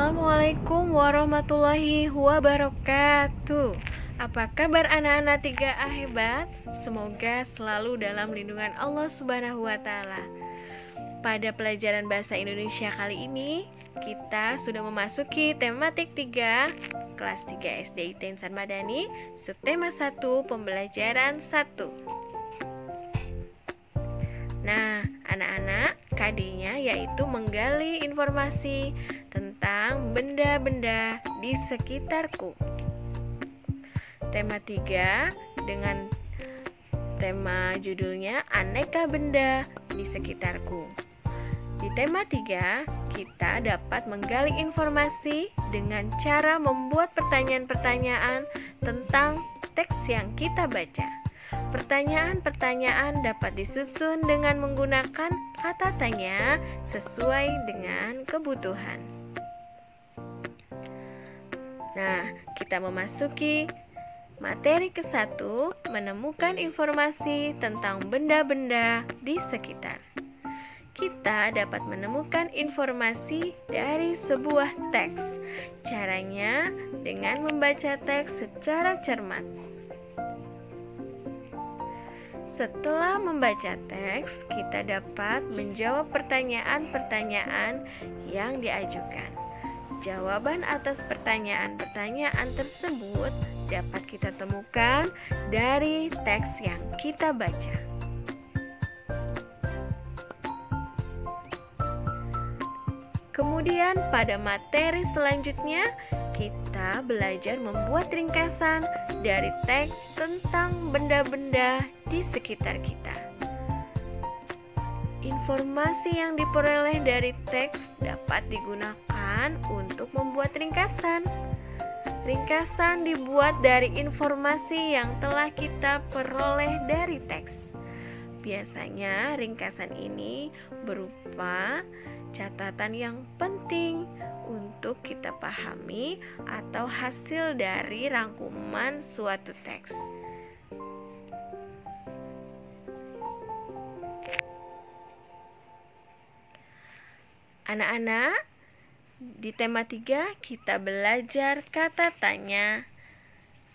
Assalamualaikum warahmatullahi wabarakatuh. Apa kabar anak-anak 3A hebat? Semoga selalu dalam lindungan Allah Subhanahu wa Ta'ala. Pada pelajaran bahasa Indonesia kali ini, kita sudah memasuki tematik 3 kelas 3 SD IT Insan Madani, subtema 1 pembelajaran 1. Nah, anak-anak, KD-nya yaitu menggali informasi tentang benda-benda di sekitarku. Tema 3 dengan tema judulnya Aneka Benda di Sekitarku. Di tema 3, kita dapat menggali informasi dengan cara membuat pertanyaan-pertanyaan tentang teks yang kita baca. Pertanyaan-pertanyaan dapat disusun dengan menggunakan kata tanya sesuai dengan kebutuhan. Nah, kita memasuki materi ke-1, menemukan informasi tentang benda-benda di sekitar. Kita dapat menemukan informasi dari sebuah teks. Caranya dengan membaca teks secara cermat. Setelah membaca teks, kita dapat menjawab pertanyaan-pertanyaan yang diajukan. Jawaban atas pertanyaan-pertanyaan tersebut dapat kita temukan dari teks yang kita baca. Kemudian pada materi selanjutnya, kita belajar membuat ringkasan dari teks tentang benda-benda di sekitar kita. Informasi yang diperoleh dari teks dapat digunakan untuk membuat ringkasan. Ringkasan dibuat dari informasi yang telah kita peroleh dari teks. Biasanya ringkasan ini berupa catatan yang penting untuk kita pahami atau hasil dari rangkuman suatu teks. Anak-anak, di tema 3 kita belajar kata tanya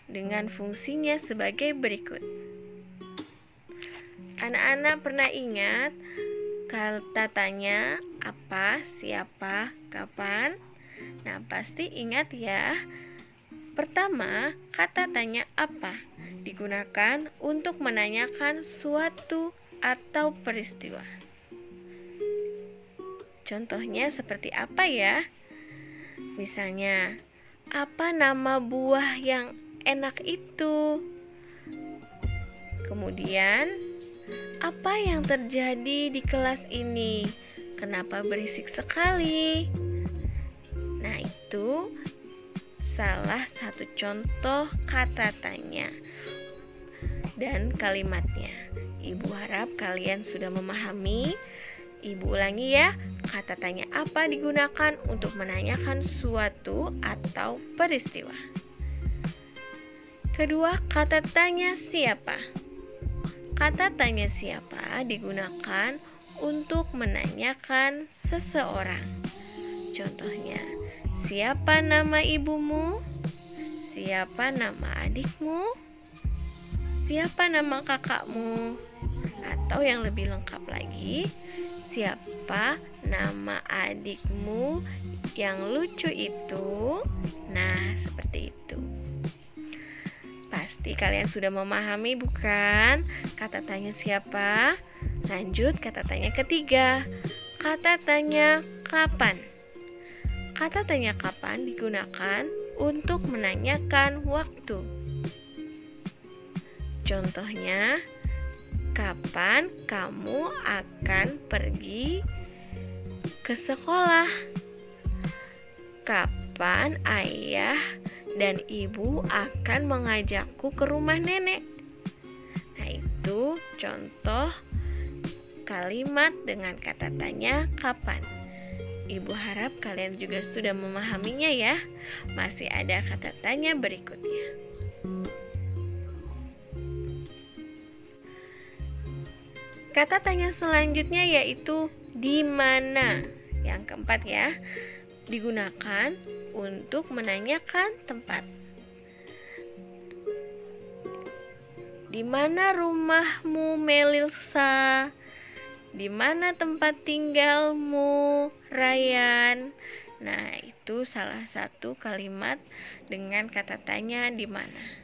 dengan fungsinya sebagai berikut. Anak-anak pernah ingat kata tanya apa, siapa, kapan? Nah, pasti ingat ya. Pertama, kata tanya apa digunakan untuk menanyakan suatu atau peristiwa. Contohnya seperti apa ya? Misalnya, apa nama buah yang enak itu? Kemudian, apa yang terjadi di kelas ini? Kenapa berisik sekali? Nah, itu salah satu contoh kata tanya dan kalimatnya. Ibu harap kalian sudah memahami. Ibu ulangi ya, kata tanya apa digunakan untuk menanyakan suatu atau peristiwa. Kedua, kata tanya siapa. Kata tanya siapa digunakan untuk menanyakan seseorang. Contohnya, siapa nama ibumu? Siapa nama adikmu? Siapa nama kakakmu? Atau yang lebih lengkap lagi, siapa nama adikmu yang lucu itu? Nah, seperti itu. Pasti kalian sudah memahami bukan? Kata tanya siapa? Lanjut kata tanya ketiga. Kata tanya kapan. Kata tanya kapan digunakan untuk menanyakan waktu. Contohnya, kapan kamu akan pergi ke sekolah? Kapan ayah dan ibu akan mengajakku ke rumah nenek? Nah, itu contoh kalimat dengan kata tanya kapan. Ibu harap kalian juga sudah memahaminya ya. Masih ada kata tanya berikutnya. Kata tanya selanjutnya yaitu di mana. Yang keempat ya. digunakan untuk menanyakan tempat. Di mana rumahmu, Melisa? Di mana tempat tinggalmu, Ryan? Nah, itu salah satu kalimat dengan kata tanya di mana.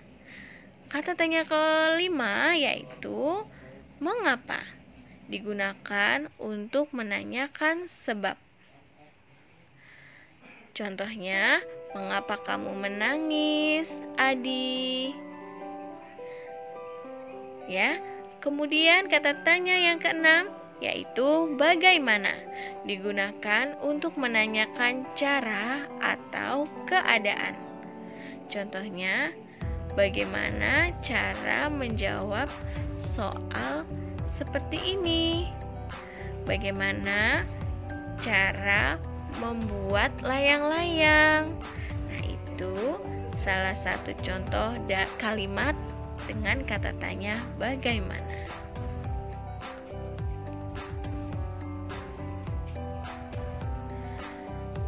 Kata tanya kelima yaitu mengapa, digunakan untuk menanyakan sebab. Contohnya, mengapa kamu menangis, Adi? Ya. Kemudian kata tanya yang keenam yaitu bagaimana, digunakan untuk menanyakan cara atau keadaan. Contohnya, bagaimana cara menjawab soal seperti ini? Bagaimana cara membuat layang-layang? Nah, itu salah satu contoh kalimat dengan kata tanya bagaimana.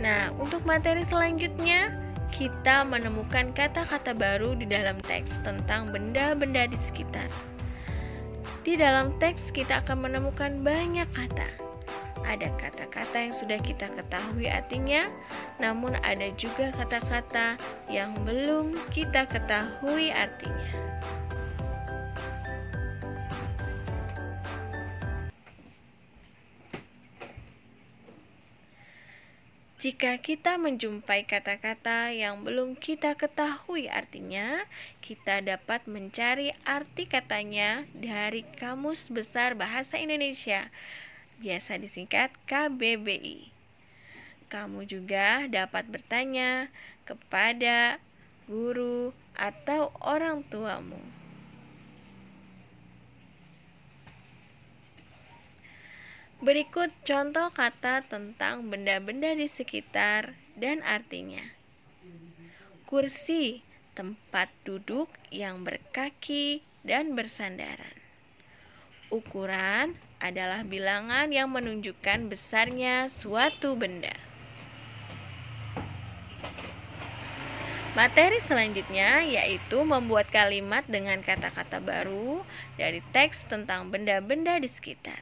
Nah, untuk materi selanjutnya, kita menemukan kata-kata baru di dalam teks tentang benda-benda di sekitar. Di dalam teks kita akan menemukan banyak kata. Ada kata-kata yang sudah kita ketahui artinya, namun ada juga kata-kata yang belum kita ketahui artinya. Jika kita menjumpai kata-kata yang belum kita ketahui artinya, kita dapat mencari arti katanya dari Kamus Besar Bahasa Indonesia, biasa disingkat KBBI. Kamu juga dapat bertanya kepada guru atau orang tuamu. Berikut contoh kata tentang benda-benda di sekitar dan artinya. Kursi, tempat duduk yang berkaki dan bersandaran. Ukuran adalah bilangan yang menunjukkan besarnya suatu benda. Materi selanjutnya yaitu membuat kalimat dengan kata-kata baru dari teks tentang benda-benda di sekitar.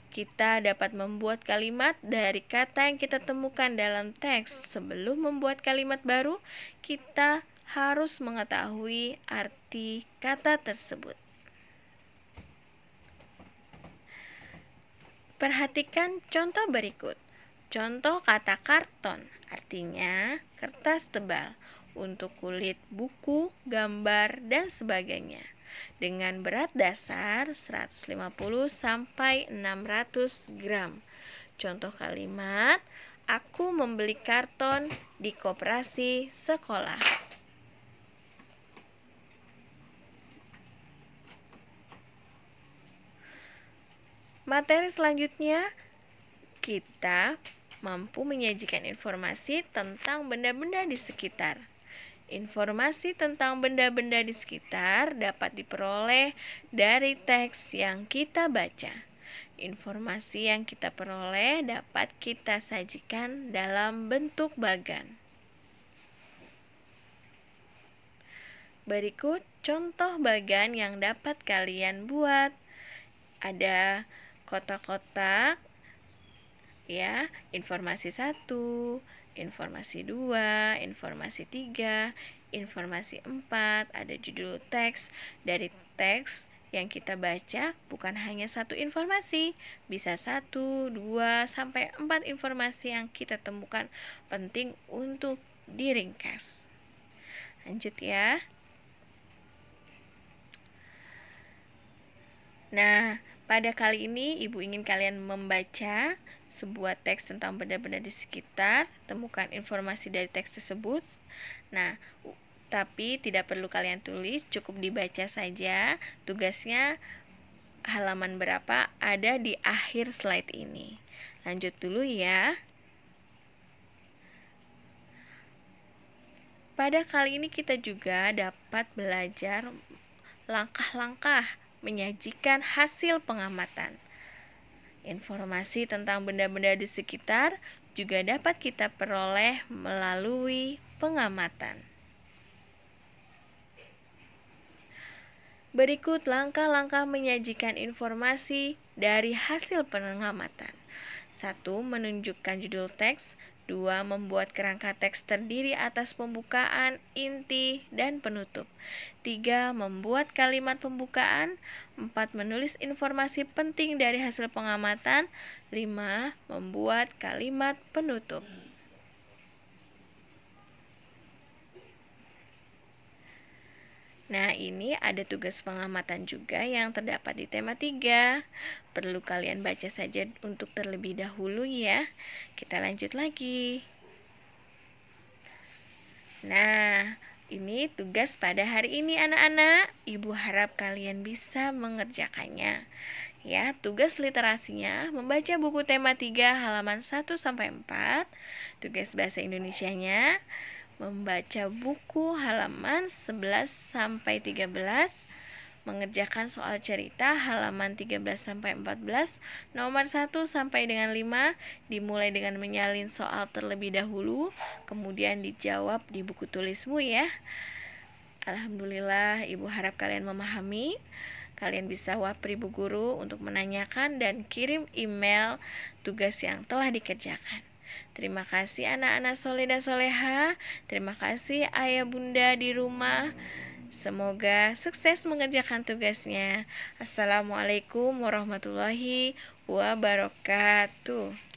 Kita dapat membuat kalimat dari kata yang kita temukan dalam teks. Sebelum membuat kalimat baru, kita harus mengetahui arti kata tersebut. Perhatikan contoh berikut. Contoh kata karton, artinya kertas tebal untuk kulit buku, gambar, dan sebagainya. Dengan berat dasar 150 sampai 600 gram. Contoh kalimat, aku membeli karton di koperasi sekolah. Materi selanjutnya, kita mampu menyajikan informasi tentang benda-benda di sekitar. Informasi tentang benda-benda di sekitar dapat diperoleh dari teks yang kita baca. Informasi yang kita peroleh dapat kita sajikan dalam bentuk bagan. Berikut contoh bagan yang dapat kalian buat. Ada kotak-kotak, ya, informasi 1, informasi 2, informasi 3, informasi 4, ada judul teks. Dari teks yang kita baca bukan hanya satu informasi, bisa 1, 2, sampai 4 informasi yang kita temukan penting untuk diringkas. Lanjut ya. Nah, pada kali ini Ibu ingin kalian membaca sebuah teks tentang benda-benda di sekitar, temukan informasi dari teks tersebut. Nah, tapi tidak perlu kalian tulis, cukup dibaca saja. Tugasnya halaman berapa ada di akhir slide ini. Lanjut dulu ya. Pada kali ini kita juga dapat belajar langkah-langkah menyajikan hasil pengamatan. Informasi tentang benda-benda di sekitar juga dapat kita peroleh melalui pengamatan. Berikut langkah-langkah menyajikan informasi dari hasil pengamatan. 1. Menunjukkan judul teks. 2. Membuat kerangka teks terdiri atas pembukaan, inti, dan penutup. 3. Membuat kalimat pembukaan. 4. Menulis informasi penting dari hasil pengamatan. 5. Membuat kalimat penutup. Nah, ini ada tugas pengamatan juga yang terdapat di tema 3. Perlu kalian baca saja untuk terlebih dahulu ya. Kita lanjut lagi. Nah, ini tugas pada hari ini anak-anak. Ibu harap kalian bisa mengerjakannya. Ya, tugas literasinya membaca buku tema 3 halaman 1 sampai 4. Tugas bahasa Indonesianya membaca buku halaman 11 sampai 13, mengerjakan soal cerita halaman 13 sampai 14, nomor 1 sampai dengan 5, dimulai dengan menyalin soal terlebih dahulu, kemudian dijawab di buku tulismu ya. Alhamdulillah, Ibu harap kalian memahami. Kalian bisa wapri Bu Guru untuk menanyakan dan kirim email tugas yang telah dikerjakan. Terima kasih anak-anak soleh dan soleha. Terima kasih ayah bunda di rumah. Semoga sukses mengerjakan tugasnya. Assalamualaikum warahmatullahi wabarakatuh.